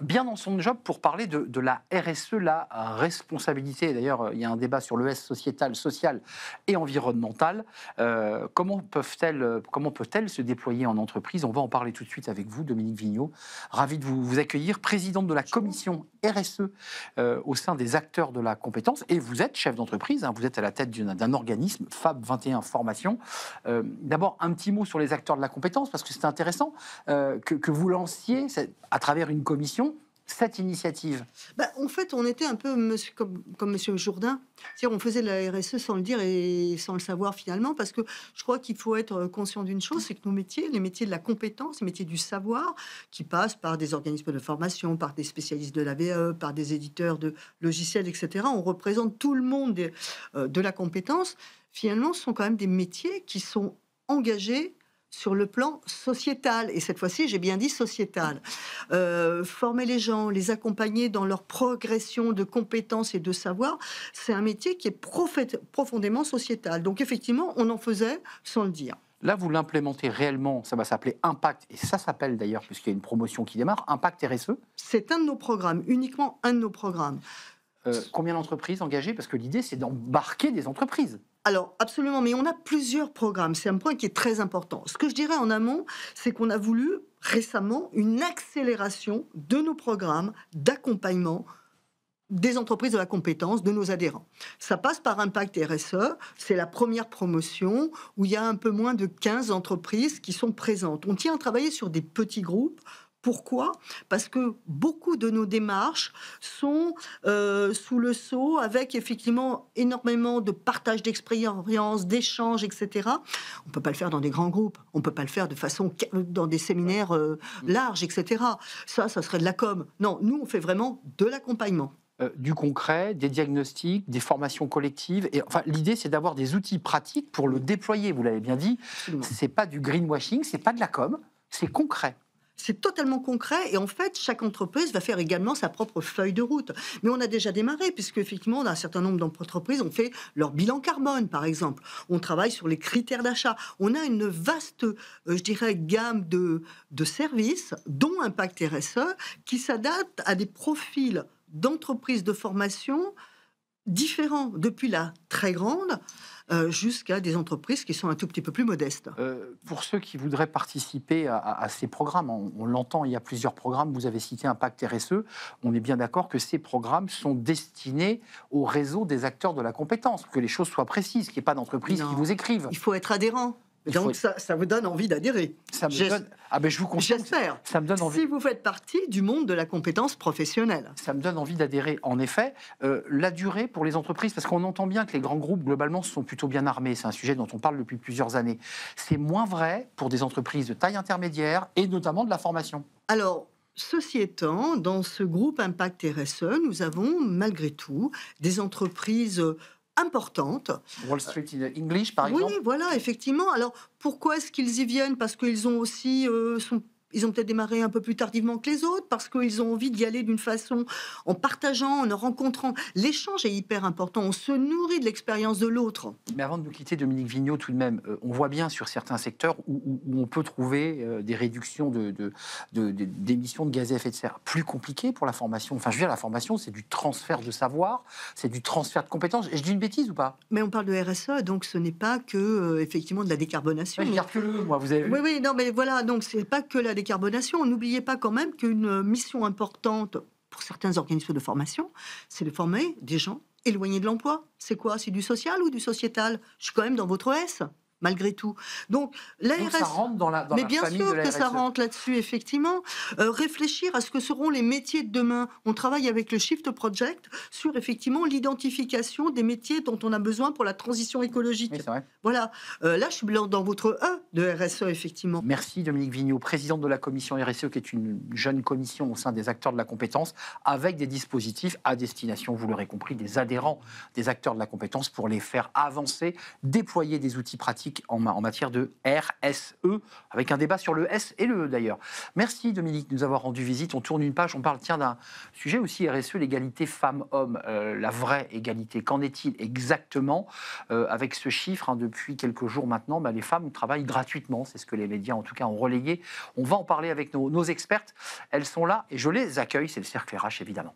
bien dans son job pour parler de la RSE, la responsabilité. D'ailleurs, il y a un débat sur le S sociétal, social et environnemental. Comment peut-elle se déployer en entreprise? On va en parler tout de suite avec vous, Dominique Vignaud. Ravi de vous accueillir, présidente de la commission RSE au sein des acteurs de la compétence. Et vous êtes chef d'entreprise, hein, vous êtes à la tête d'un organisme, Fab 21 Formation. D'abord, un petit mot sur les acteurs de la compétence, parce que c'est intéressant que vous lanciez, à travers une commission, cette initiative. En fait, on était un peu comme Monsieur Jourdain. C'est-à-dire, on faisait de la RSE sans le dire et sans le savoir finalement, parce que je crois qu'il faut être conscient d'une chose, c'est que nos métiers, les métiers de la compétence, les métiers du savoir, qui passent par des organismes de formation, par des spécialistes de la VAE, par des éditeurs de logiciels, etc. On représente tout le monde de la compétence. Finalement, ce sont quand même des métiers qui sont engagés sur le plan sociétal, et cette fois-ci, j'ai bien dit sociétal. Former les gens, les accompagner dans leur progression de compétences et de savoir, c'est un métier qui est profondément sociétal. Donc effectivement, on en faisait sans le dire. Là, vous l'implémentez réellement, ça va s'appeler Impact, et ça s'appelle d'ailleurs, puisqu'il y a une promotion qui démarre, Impact RSE. C'est un de nos programmes, uniquement un de nos programmes. Combien d'entreprises engagées? Parce que l'idée, c'est d'embarquer des entreprises. Alors, absolument, mais on a plusieurs programmes. C'est un point qui est très important. Ce que je dirais en amont, c'est qu'on a voulu récemment une accélération de nos programmes d'accompagnement des entreprises de la compétence, de nos adhérents. Ça passe par Impact RSE. C'est la première promotion où il y a un peu moins de 15 entreprises qui sont présentes. On tient à travailler sur des petits groupes. Pourquoi? Parce que beaucoup de nos démarches sont sous le sceau, avec effectivement énormément de partage d'expériences, d'échanges, etc. On ne peut pas le faire dans des grands groupes, on ne peut pas le faire de façon dans des séminaires larges, etc. Ça serait de la com. Non, nous, on fait vraiment de l'accompagnement. Du concret, des diagnostics, des formations collectives. Et, enfin, l'idée, c'est d'avoir des outils pratiques pour le déployer. Vous l'avez bien dit, c'est pas du greenwashing, c'est pas de la com, c'est concret. C'est totalement concret et en fait, chaque entreprise va faire également sa propre feuille de route. Mais on a déjà démarré puisque effectivement, on a un certain nombre d'entreprises ont fait leur bilan carbone, par exemple. On travaille sur les critères d'achat. On a une vaste, je dirais, gamme de services, dont Impact RSE, qui s'adaptent à des profils d'entreprises de formation différents, depuis la très grande jusqu'à des entreprises qui sont un tout petit peu plus modestes. Pour ceux qui voudraient participer à ces programmes, on l'entend, il y a plusieurs programmes, vous avez cité Impact RSE, on est bien d'accord que ces programmes sont destinés au réseau des acteurs de la compétence, que les choses soient précises, qu'il n'y ait pas d'entreprises qui vous écrivent. Il faut être adhérent. Donc ça vous donne envie d'adhérer. Je vous confirme. J'espère. Ça me donne envie. Si vous faites partie du monde de la compétence professionnelle. Ça me donne envie d'adhérer. En effet, la durée pour les entreprises, parce qu'on entend bien que les grands groupes, globalement, sont plutôt bien armés. C'est un sujet dont on parle depuis plusieurs années. C'est moins vrai pour des entreprises de taille intermédiaire et notamment de la formation. Alors, ceci étant, dans ce groupe Impact RSE, nous avons malgré tout des entreprises importantes. Wall Street English, par exemple. Oui, voilà, effectivement. Alors, pourquoi est-ce qu'ils y viennent? Parce qu'ils ont aussi ils ont peut-être démarré un peu plus tardivement que les autres, parce qu'ils ont envie d'y aller d'une façon en partageant, en rencontrant. L'échange est hyper important. On se nourrit de l'expérience de l'autre. Mais avant de nous quitter, Dominique Vignaud, tout de même, on voit bien sur certains secteurs où on peut trouver des réductions d'émissions de gaz à effet de serre plus compliquées pour la formation. Enfin, je veux dire, la formation, c'est du transfert de savoir, c'est du transfert de compétences. Et je dis une bêtise ou pas? Mais on parle de RSE, donc ce n'est pas que, effectivement, de la décarbonation. Ouais, je regarde que le moi, vous avez vu. Oui, non, mais voilà, donc c'est pas que la décarbonation. N'oubliez pas quand même qu'une mission importante pour certains organismes de formation, c'est de former des gens éloignés de l'emploi. C'est quoi? C'est du social ou du sociétal? Je suis quand même dans votre S. malgré tout. Donc, la RSE, ça rentre dans la mais la bien famille sûr de la que ça RSE. rentre là-dessus, effectivement. Réfléchir à ce que seront les métiers de demain. On travaille avec le Shift Project sur, effectivement, l'identification des métiers dont on a besoin pour la transition écologique. Oui, c'est vrai. Voilà. Là, je suis dans votre E de RSE, effectivement. Merci Dominique Vignaud, présidente de la commission RSE, qui est une jeune commission au sein des acteurs de la compétence, avec des dispositifs à destination, vous l'aurez compris, des adhérents des acteurs de la compétence pour les faire avancer, déployer des outils pratiques politiques en matière de RSE, avec un débat sur le S et le E d'ailleurs. Merci Dominique de nous avoir rendu visite. On tourne une page, on parle d'un sujet aussi RSE, l'égalité femmes-hommes, la vraie égalité. Qu'en est-il exactement avec ce chiffre depuis quelques jours maintenant, les femmes travaillent gratuitement, c'est ce que les médias en tout cas ont relayé. On va en parler avec nos expertes, elles sont là et je les accueille, c'est le cercle RH évidemment.